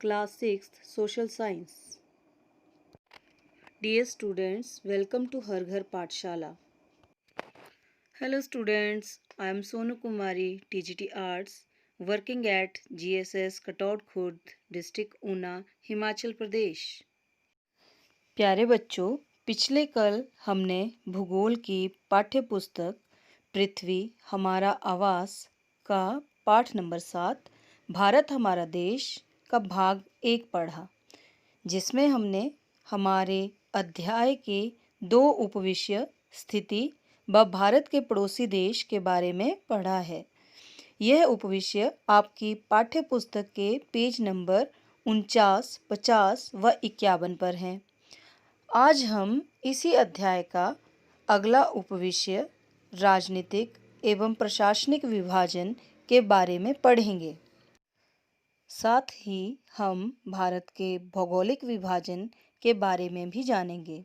Class 6th Social Science. Dear students, welcome to Har Ghar Pathshala. Hello students, I am Sonu Kumari, TGT Arts, working at GSS Kataud Khurd, District Una, Himachal Pradesh. प्यारे बच्चों, पिछले कल हमने भूगोल की पाठ्य पुस्तक पृथ्वी हमारा आवास का पाठ नंबर 7 भारत हमारा देश का भाग 1 पढ़ा, जिसमें हमने हमारे अध्याय के 2 उपविषय स्थिति व भारत के पड़ोसी देश के बारे में पढ़ा है। यह उपविषय आपकी पाठ्य पुस्तक के पेज नंबर 49, 50 व 51 पर हैं। आज हम इसी अध्याय का अगला उपविषय राजनीतिक एवं प्रशासनिक विभाजन के बारे में पढ़ेंगे। साथ ही हम भारत के भौगोलिक विभाजन के बारे में भी जानेंगे।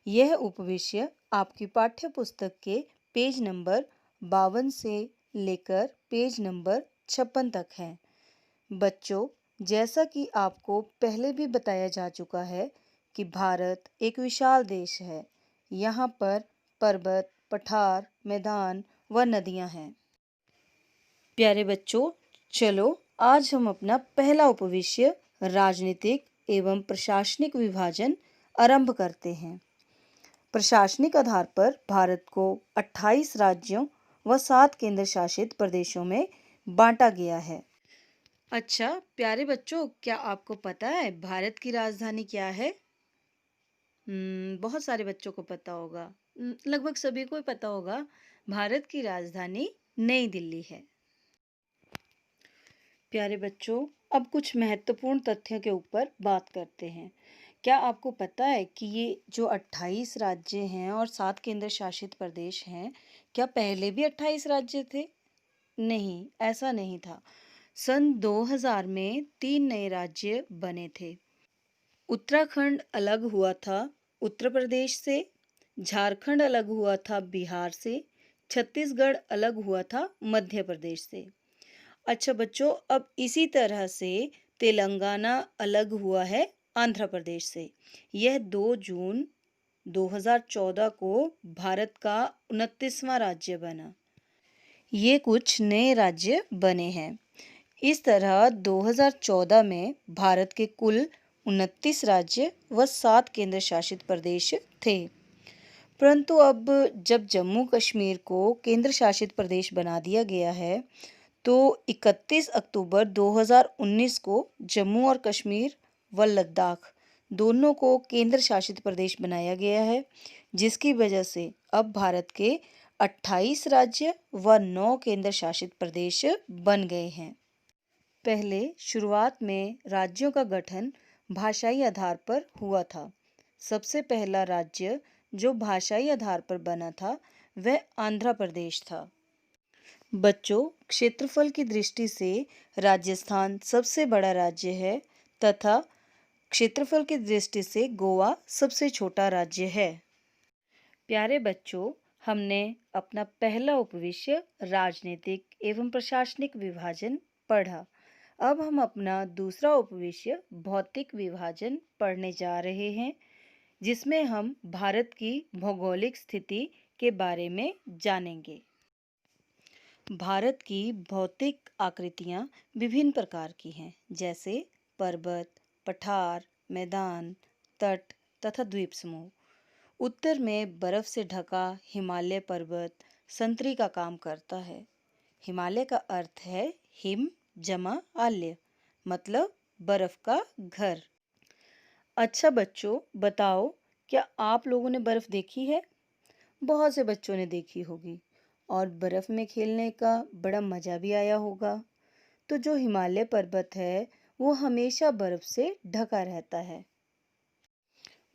यह उपविषय आपकी पाठ्य पुस्तक के पेज नंबर 52 से लेकर पेज नंबर 56 तक है। बच्चों, जैसा कि आपको पहले भी बताया जा चुका है कि भारत एक विशाल देश है। यहाँ पर पर्वत, पठार, मैदान व नदियाँ हैं। प्यारे बच्चों, चलो आज हम अपना पहला उपविषय राजनीतिक एवं प्रशासनिक विभाजन आरंभ करते हैं। प्रशासनिक आधार पर भारत को 28 राज्यों व 7 केंद्र शासित प्रदेशों में बांटा गया है। अच्छा प्यारे बच्चों, क्या आपको पता है भारत की राजधानी क्या है? बहुत सारे बच्चों को पता होगा, लगभग सभी को पता होगा। भारत की राजधानी नई दिल्ली है। प्यारे बच्चों, अब कुछ महत्वपूर्ण तथ्यों के ऊपर बात करते हैं। क्या आपको पता है कि ये जो 28 राज्य हैं और 7 केंद्र शासित प्रदेश हैं, क्या पहले भी 28 राज्य थे? नहीं, ऐसा नहीं था। सन 2000 में 3 नए राज्य बने थे। उत्तराखंड अलग हुआ था उत्तर प्रदेश से, झारखंड अलग हुआ था बिहार से, छत्तीसगढ़ अलग हुआ था मध्य प्रदेश से। अच्छा बच्चों, अब इसी तरह से तेलंगाना अलग हुआ है आंध्र प्रदेश से। यह 2 जून 2014 को भारत का 29वां राज्य बना। ये कुछ नए राज्य बने हैं। इस तरह 2014 में भारत के कुल 29 राज्य व 7 केंद्र शासित प्रदेश थे। परंतु अब जब जम्मू कश्मीर को केंद्र शासित प्रदेश बना दिया गया है, तो 31 अक्टूबर 2019 को जम्मू और कश्मीर व लद्दाख दोनों को केंद्र शासित प्रदेश बनाया गया है, जिसकी वजह से अब भारत के 28 राज्य व 9 केंद्र शासित प्रदेश बन गए हैं। पहले शुरुआत में राज्यों का गठन भाषाई आधार पर हुआ था। सबसे पहला राज्य जो भाषाई आधार पर बना था वह आंध्र प्रदेश था। बच्चों, क्षेत्रफल की दृष्टि से राजस्थान सबसे बड़ा राज्य है तथा क्षेत्रफल की दृष्टि से गोवा सबसे छोटा राज्य है। प्यारे बच्चों, हमने अपना पहला उपविषय राजनीतिक एवं प्रशासनिक विभाजन पढ़ा। अब हम अपना दूसरा उपविषय भौतिक विभाजन पढ़ने जा रहे हैं, जिसमें हम भारत की भौगोलिक स्थिति के बारे में जानेंगे। भारत की भौतिक आकृतियाँ विभिन्न प्रकार की हैं, जैसे पर्वत, पठार, मैदान, तट तथा द्वीप समूह। उत्तर में बर्फ से ढका हिमालय पर्वत संतरी का काम करता है। हिमालय का अर्थ है हिम जमा आल्य, मतलब बर्फ का घर। अच्छा बच्चों, बताओ क्या आप लोगों ने बर्फ देखी है? बहुत से बच्चों ने देखी होगी और बर्फ में खेलने का बड़ा मजा भी आया होगा। तो जो हिमालय पर्वत है वो हमेशा बर्फ से ढका रहता है।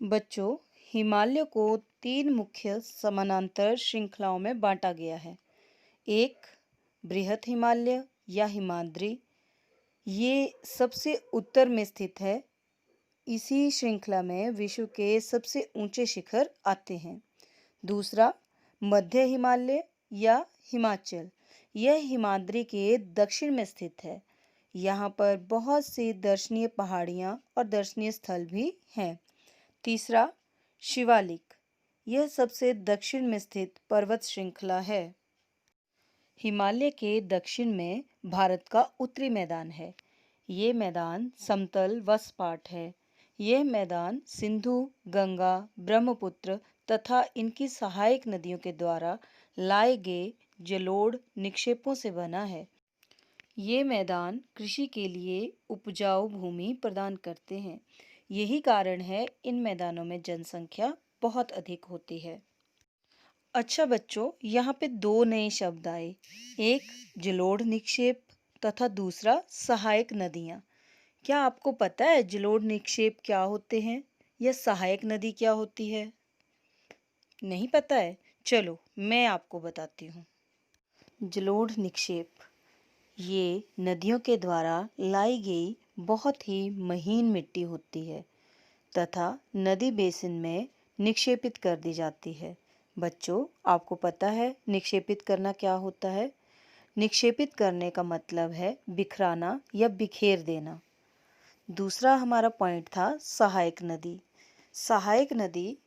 बच्चों, हिमालय को 3 मुख्य समानांतर श्रृंखलाओं में बांटा गया है। एक बृहत हिमालय या हिमाद्री, ये सबसे उत्तर में स्थित है। इसी श्रृंखला में विश्व के सबसे ऊंचे शिखर आते हैं। दूसरा मध्य हिमालय या हिमाचल, यह हिमाद्री के दक्षिण में स्थित है। यहाँ पर बहुत सी दर्शनीय पहाड़ियाँ और दर्शनीय स्थल भी हैं। तीसरा, शिवालिक। यह सबसे दक्षिण में स्थित पर्वत श्रृंखला है। हिमालय के दक्षिण में भारत का उत्तरी मैदान है। ये मैदान समतल व सपाट है। यह मैदान सिंधु, गंगा, ब्रह्मपुत्र तथा इनकी सहायक नदियों के द्वारा लाए गए जलोढ़ निक्षेपों से बना है। ये मैदान कृषि के लिए उपजाऊ भूमि प्रदान करते हैं। यही कारण है इन मैदानों में जनसंख्या बहुत अधिक होती है। अच्छा बच्चों, यहाँ पे दो नए शब्द आए, एक जलोढ़ निक्षेप तथा दूसरा सहायक नदियाँ। क्या आपको पता है जलोढ़ निक्षेप क्या होते हैं या सहायक नदी क्या होती है? नहीं पता है? चलो मैं आपको बताती हूँ। जलोढ़ निक्षेप ये नदियों के द्वारा लाई गई बहुत ही महीन मिट्टी होती है तथा नदी बेसिन में निक्षेपित कर दी जाती है। बच्चों, आपको पता है निक्षेपित करना क्या होता है? निक्षेपित करने का मतलब है बिखराना या बिखेर देना। दूसरा हमारा पॉइंट था सहायक नदी। सहायक नदी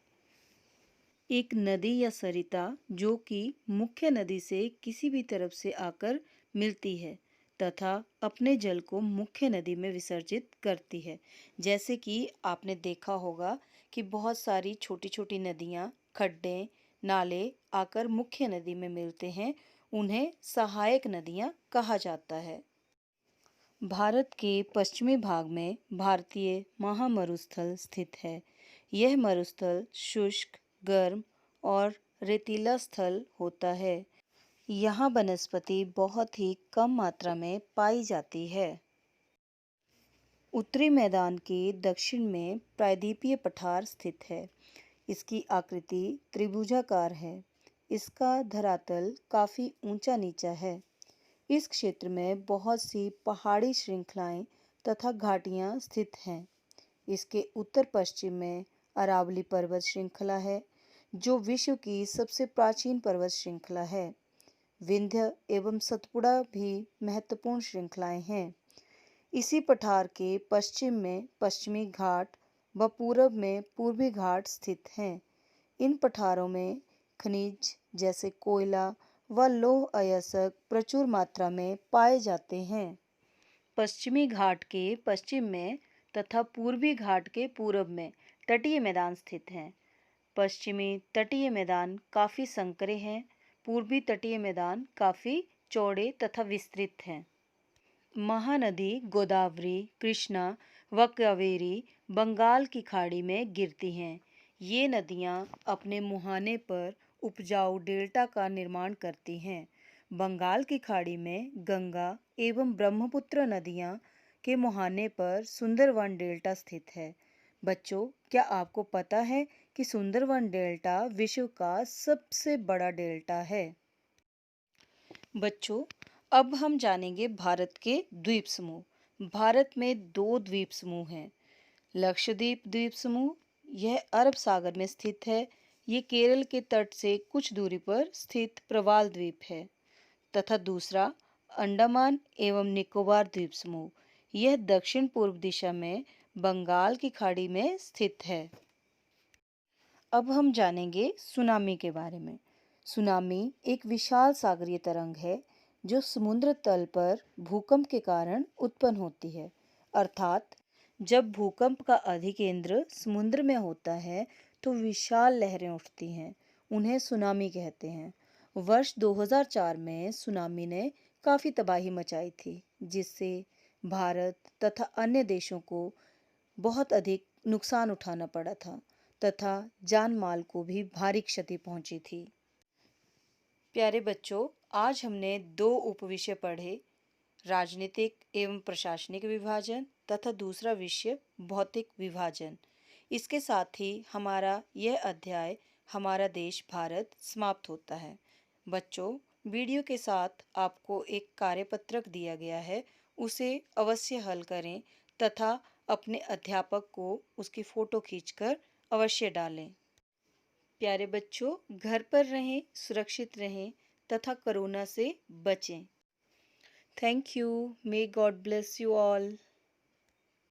एक नदी या सरिता जो कि मुख्य नदी से किसी भी तरफ से आकर मिलती है तथा अपने जल को मुख्य नदी में विसर्जित करती है। जैसे कि आपने देखा होगा कि बहुत सारी छोटी छोटी नदियाँ, खड्डे, नाले आकर मुख्य नदी में मिलते हैं, उन्हें सहायक नदियाँ कहा जाता है। भारत के पश्चिमी भाग में भारतीय महामरुस्थल स्थित है। यह मरुस्थल शुष्क, गर्म और रेतीला स्थल होता है। यहाँ वनस्पति बहुत ही कम मात्रा में पाई जाती है। उत्तरी मैदान के दक्षिण में प्रायद्वीपीय पठार स्थित है। इसकी आकृति त्रिभुजाकार है। इसका धरातल काफी ऊंचा नीचा है। इस क्षेत्र में बहुत सी पहाड़ी श्रृंखलाएं तथा घाटियां स्थित हैं। इसके उत्तर पश्चिम में अरावली पर्वत श्रृंखला है, जो विश्व की सबसे प्राचीन पर्वत श्रृंखला है। विंध्य एवं सतपुड़ा भी महत्वपूर्ण श्रृंखलाएं हैं। इसी पठार के पश्चिम में पश्चिमी घाट व पूरब में पूर्वी घाट स्थित हैं। इन पठारों में खनिज जैसे कोयला व लौह अयस्क प्रचुर मात्रा में पाए जाते हैं। पश्चिमी घाट के पश्चिम में तथा पूर्वी घाट के पूरब में तटीय मैदान स्थित हैं। पश्चिमी तटीय मैदान काफी संकरे हैं। पूर्वी तटीय मैदान काफी चौड़े तथा विस्तृत हैं। महानदी गोदावरी, कृष्णा व कावेरी बंगाल की खाड़ी में गिरती हैं। ये नदियाँ अपने मुहाने पर उपजाऊ डेल्टा का निर्माण करती हैं। बंगाल की खाड़ी में गंगा एवं ब्रह्मपुत्र नदियाँ के मुहाने पर सुंदरवन डेल्टा स्थित है। बच्चों, क्या आपको पता है कि सुंदरवन डेल्टा विश्व का सबसे बड़ा डेल्टा है? बच्चों, अब हम जानेंगे भारत के द्वीप समूह। भारत में दो द्वीप समूह हैं। लक्षद्वीप द्वीप समूह, यह अरब सागर में स्थित है। ये केरल के तट से कुछ दूरी पर स्थित प्रवाल द्वीप है। तथा दूसरा अंडमान एवं निकोबार द्वीप समूह, यह दक्षिण पूर्व दिशा में बंगाल की खाड़ी में स्थित है। अब हम जानेंगे सुनामी के बारे में। सुनामी एक विशाल सागरीय तरंग है जो समुद्र तल पर भूकंप के कारण उत्पन्न होती है। अर्थात जब भूकंप का अधिकेंद्र समुद्र में होता है तो विशाल लहरें उठती हैं। उन्हें सुनामी कहते हैं। वर्ष 2004 में सुनामी ने काफ़ी तबाही मचाई थी, जिससे भारत तथा अन्य देशों को बहुत अधिक नुकसान उठाना पड़ा था तथा जान माल को भी भारी क्षति पहुंची थी। प्यारे बच्चों, आज हमने दो उपविषय पढ़े, राजनीतिक एवं प्रशासनिक विभाजन तथा दूसरा विषय भौतिक विभाजन। इसके साथ ही हमारा यह अध्याय हमारा देश भारत समाप्त होता है। बच्चों, वीडियो के साथ आपको एक कार्यपत्रक दिया गया है, उसे अवश्य हल करें तथा अपने अध्यापक को उसकी फ़ोटो खींचकर अवश्य डालें। प्यारे बच्चों, घर पर रहें, सुरक्षित रहें तथा कोरोना से बचें। Thank you. May God bless you all.